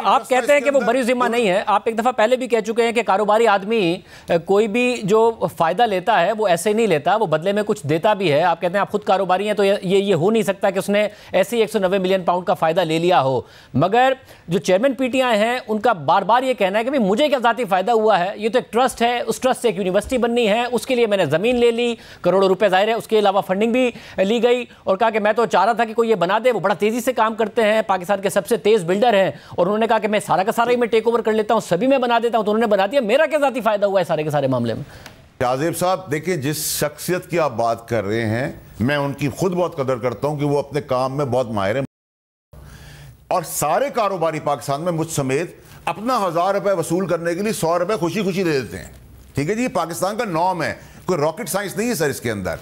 आप कहते हैं कि वो बड़ी जिम्मा नहीं है। आप एक दफा पहले भी कह चुके हैं कि कारोबारी आदमी कोई भी जो फायदा लेता है वो ऐसे नहीं लेता, वो बदले में कुछ देता भी है। आप कहते हैं आप खुद कारोबारी हैं तो ये हो नहीं सकता कि उसने ऐसे ही 190 मिलियन पाउंड का फायदा ले लिया हो। मगर जो चेयरमैन पीटीआई हैं उनका बार बार ये कहना है कि भाई मुझे क्या जाती फायदा हुआ है, ये तो एक ट्रस्ट है, उस ट्रस्ट से एक यूनिवर्सिटी बननी है, उसके लिए मैंने जमीन ले ली, करोड़ों रुपए जाहिर है, उसके अलावा फंडिंग भी ली गई, और कहा कि मैं तो चाह रहा था कि कोई ये बना दे। वो बड़ा तेजी से काम करते हैं, पाकिस्तान के सबसे तेज बिल्डर हैं, और उन्होंने कहा कि मैं सारा का सारा ही मैं टेक ओवर कर लेता हूं, सभी मैं बना देता हूं। तो उन्होंने बना दिया, मेरा क्या जाती फायदा हुआ है सारे के सारे मामले में। शाहजेब साहब देखिए, जिस शख्सियत की आप बात कर रहे हैं मैं उनकी खुद बहुत कदर करता हूं कि वो अपने काम में बहुत माहिर हैं, और सारे कारोबारी पाकिस्तान में मुझ समेत अपना 1000 रुपए वसूल करने के लिए 100 रुपए खुशी खुशी दे देते हैं। ठीक है जी, पाकिस्तान का नॉर्म है, कोई रॉकेट साइंस नहीं है सर इसके अंदर।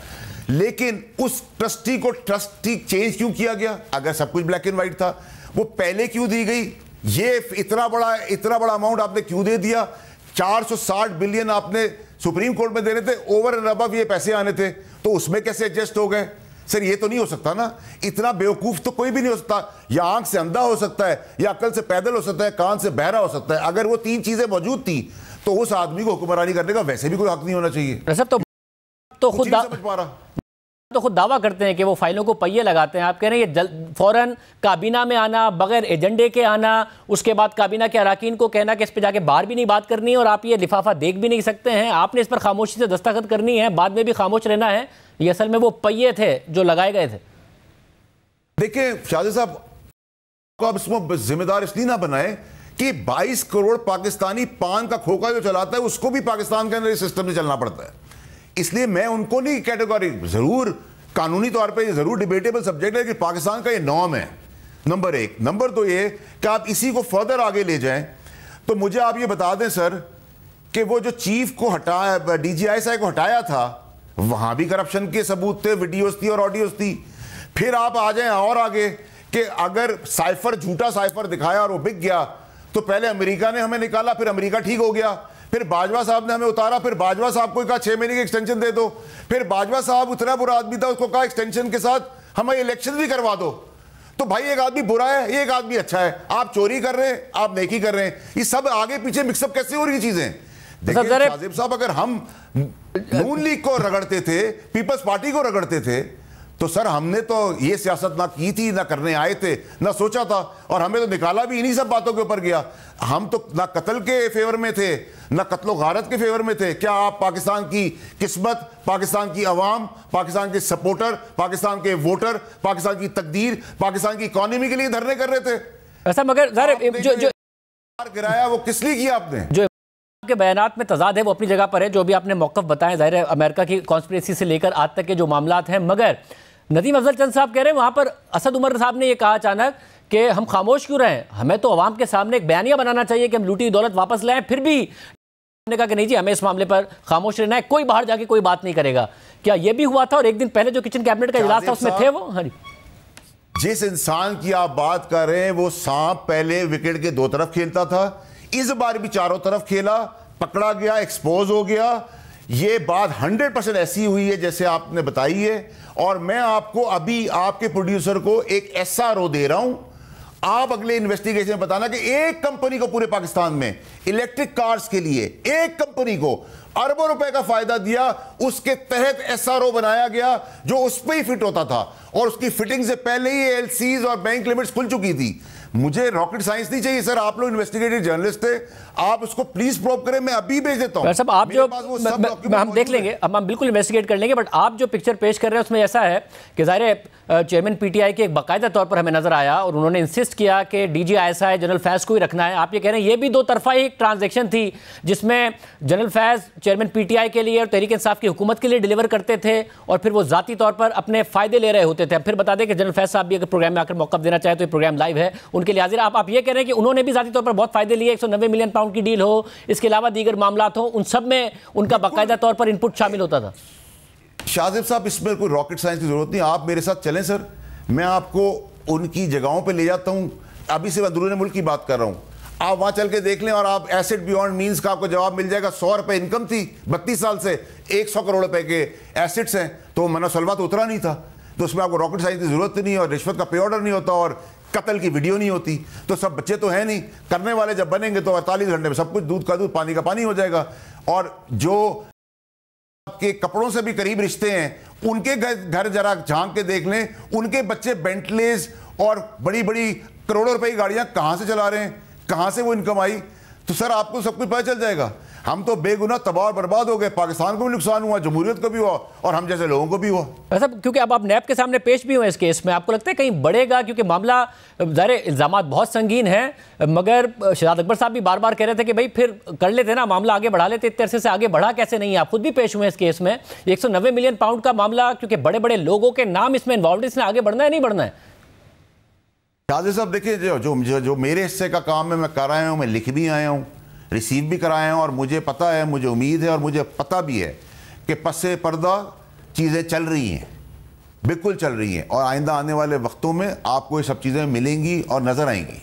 लेकिन उस ट्रस्टी को ट्रस्टी चेंज क्यों किया गया? अगर सब कुछ ब्लैक एंड व्हाइट था, वो पहले क्यों दी गई? ये इतना बड़ा अमाउंट आपने क्यों दे दिया? 460 बिलियन आपने सुप्रीम कोर्ट में देने थे, ओवर एंड अबव ये पैसे आने थे, तो उसमें कैसे एडजस्ट हो गए? सर ये तो नहीं हो सकता ना, इतना बेवकूफ तो कोई भी नहीं हो सकता। या आंख से अंधा हो सकता है, या अकल से पैदल हो सकता है, कान से बहरा हो सकता है। अगर वो 3 चीजें मौजूद थी तो उस आदमी को हुक्मरानी करने का वैसे भी कोई हक नहीं होना चाहिए। सब तो खुद दावा करते हैं कि वो फाइलों को पहिए लगाते हैं। आप कह रहे हैं ये फौरन काबीना में आना, बगैर एजेंडे के आना, उसके बाद काबीना के अराकीन को कहना कि इस पे जाके बाहर भी नहीं बात करनी है, और आप ये लिफाफा देख भी नहीं सकते हैं, आपने इस पर खामोशी से दस्तखत करनी है, बाद में भी खामोश रहना है। ये असल में वो पहिए थे जो लगाए गए थे। देखिए शाहजेब साहब, को आप इसमें जिम्मेदार इसलिए ना बनाए कि 22 करोड़ पाकिस्तानी पान का खोखा जो चलाता है उसको भी पाकिस्तान के अंदर सिस्टम में चलना पड़ता है। इसलिए मैं उनको नहीं कैटेगरी, जरूर कानूनी तौर पे ये जरूर डिबेटेबल सब्जेक्ट है कि पाकिस्तान का ये नॉर्म है, नंबर 1। नंबर 2 ये कि आप इसी को फर्दर आगे ले जाएं, तो मुझे आप ये बता दें सर कि वो जो चीफ को हटाया, DGI को हटाया था, वहां भी करप्शन के सबूत थे, वीडियोस थी और ऑडियोस थी। फिर आप आ जाएं और आगे कि अगर साइफर, झूठा साइफर दिखाया और वो बिक गया, तो पहले अमेरिका ने हमें निकाला, फिर अमेरिका ठीक हो गया, फिर बाजवा साहब ने हमें उतारा, फिर बाजवा साहब को कहा 6 महीने की एक्सटेंशन दे दो, फिर बाजवा साहब उतना बुरा आदमी था, उसको कहा एक्सटेंशन के साथ हमें इलेक्शन भी करवा दो। तो भाई एक आदमी बुरा है, एक आदमी अच्छा है, आप चोरी कर रहे हैं, आप नेकी कर रहे हैं, ये सब आगे पीछे मिक्सअप कैसे हो रही चीजें? देखिए शाहजेब साहब, अगर हम नून लीग को रगड़ते थे, पीपल्स पार्टी को रगड़ते थे, तो सर हमने तो ये सियासत ना की थी, ना करने आए थे, ना सोचा था, और हमें तो निकाला भी इन्हीं सब बातों के ऊपर गया। हम तो ना कत्ल के फेवर में थे, ना कत्लो गारत के फेवर में थे। क्या आप पाकिस्तान की किस्मत, पाकिस्तान की अवाम, पाकिस्तान के सपोर्टर, पाकिस्तान के वोटर, पाकिस्तान की तकदीर, पाकिस्तान की इकोनॉमी के लिए धरने कर रहे थे? ऐसा मगर जो गिराया वो किस लिए किया आपने? जो के बयानात में तजाद है वो अपनी जगह पर है, जो भी आपने मौक़िफ़ बताएं, जाहिर है अमेरिका की कॉन्स्पिरेसी से लेकर आज तक के जो मामलात हैं। मगर नदीम अफजल चंद साहब कह रहे हैं वहाँ पर असद उमर साहब ने ये कहा अचानक कि हम खामोश क्यों रहें, हमें तो अवाम के सामने एक बयानिया बनाना चाहिए कि हम लूटी दौलत वापस लाएं। फिर भी हमने कहा कि नहीं जी, हमें इस मामले पर खामोश रहना है, कोई बाहर जाके कोई बात नहीं करेगा। क्या ये भी हुआ था? और एक दिन पहले जो किचन कैबिनेट का इजलास था उसमें थे वो? हाँ जी। जिस इंसान की आप बात कर रहे हैं वो सांप पहले विकेट के 2 तरफ खेलता था, इस बार भी चारों तरफ खेला, पकड़ा गया, एक्सपोज हो गया। ये बात 100% ऐसी हुई है जैसे आपने बताई है, और मैं आपको अभी आपके प्रोड्यूसर को एक SRO दे रहा हूं। आप अगले इन्वेस्टिगेशन में बताना कि एक कंपनी को पूरे पाकिस्तान में इलेक्ट्रिक कार्स के लिए एक कंपनी को अरबों रुपए का फायदा दिया, उसके तहत SRO बनाया गया जो उस पर ही फिट होता था, और उसकी फिटिंग से पहले ही LCs और बैंक लिमिट्स खुल चुकी थी। मुझे रॉकेट साइंस नहीं चाहिए सर, आप लोग इन्वेस्टिगेटिव जर्नलिस्ट थे, आप उसको प्लीज प्रूव करें, मैं अभी भेज देता हूं। सब आप जो हम देख लेंगे, हम बिल्कुल इन्वेस्टिगेट कर लेंगे, बट आप जो पिक्चर पेश कर रहे हैं उसमें ऐसा है कि ज़ाहिर है चेयरमैन PTI के एक बाकायदा तौर पर हमें नजर आया, और उन्होंने इंसिस्ट किया कि DGI जनरल फैज़ को ही रखना है। आप ये कह रहे हैं ये भी 2 तरफा ही ट्रांजेक्शन थी, जिसमें जनरल फैज़ चेयरमैन PTI के लिए और तहरीक इंसाफ की हुकूमत के लिए डिलीवर करते थे, और फिर वो ज़ाती तौर पर अपने फ़ायदे ले रहे होते थे। फिर बता दें कि जनरल फैज़ साहब भी अगर प्रोग्राम में आकर मौक़िफ़ देना चाहे तो ये प्रोग्राम लाइव है, उनके लिए हाजिर। आप ये कह रहे हैं कि उन्होंने भी ज़ाती तौर पर बहुत फ़ायदे लिए, 190 मिलियन पाउंड की डील हो, इसके अलावा दीगर मामलात हो, उन सब में उनका बाकायदा तौर पर इनपुट शामिल होता था। शाहजेब साहब, इसमें कोई रॉकेट साइंस की जरूरत नहीं, आप मेरे साथ चलें सर, मैं आपको उनकी जगहों पे ले जाता हूं। अभी से अंदरूनी मुल्क की बात कर रहा हूं, आप वहां चल के देख लें, और आप एसेट बियॉन्ड मींस का आपको जवाब मिल जाएगा। 100 रुपए इनकम थी 32 साल से, 100 करोड़ रुपए के एसेट्स हैं, तो मनसलवा तो उतरा नहीं था, तो उसमें आपको रॉकेट साइंस की जरूरत नहीं है, और रिश्वत का पे ऑर्डर नहीं होता, और कत्ल की वीडियो नहीं होती। तो सब बच्चे तो हैं नहीं, करने वाले जब बनेंगे तो 48 घंटे में सब कुछ दूध का दूध पानी का पानी हो जाएगा। और जो आपके कपड़ों से भी करीब रिश्ते हैं उनके घर जरा झांक के देख लें, उनके बच्चे बेंटलेज और बड़ी बड़ी करोड़ों रुपए की गाड़ियां कहां से चला रहे हैं, कहां से वो इनकम आई। तो सर आपको सब कुछ पता चल जाएगा। हम तो बेगुनाह तबाह और बर्बाद हो गए, पाकिस्तान को भी नुकसान हुआ, जमहूरियत को भी हुआ और हम जैसे लोगों को भी हुआ। ऐसा क्योंकि अब आप नैब के सामने पेश भी हुए इस केस में, आपको लगता है कहीं बढ़ेगा? क्योंकि मामला ज़ाहिर इल्ज़ामात बहुत संगीन है, मगर शहजाद अकबर साहब भी बार बार कह रहे थे कि भाई फिर कर लेते ना, मामला आगे बढ़ा लेते। इतने अरसे से आगे बढ़ा कैसे नहीं है? आप खुद भी पेश हुए इस केस में। 190 मिलियन पाउंड का मामला, क्योंकि बड़े बड़े लोगों के नाम इसमें इन्वॉल्व, इसने आगे बढ़ना है नहीं बढ़ना है? शादी साहब देखिए, जो मेरे हिस्से का काम है मैं कर आया हूँ, मैं लिख भी आया हूँ, रिसीव भी कराया हूँ, और मुझे पता है, मुझे उम्मीद है और मुझे पता भी है कि पस्से पर्दा चीज़ें चल रही हैं, बिल्कुल चल रही हैं, और आइंदा आने वाले वक्तों में आपको ये सब चीज़ें मिलेंगी और नज़र आएंगी।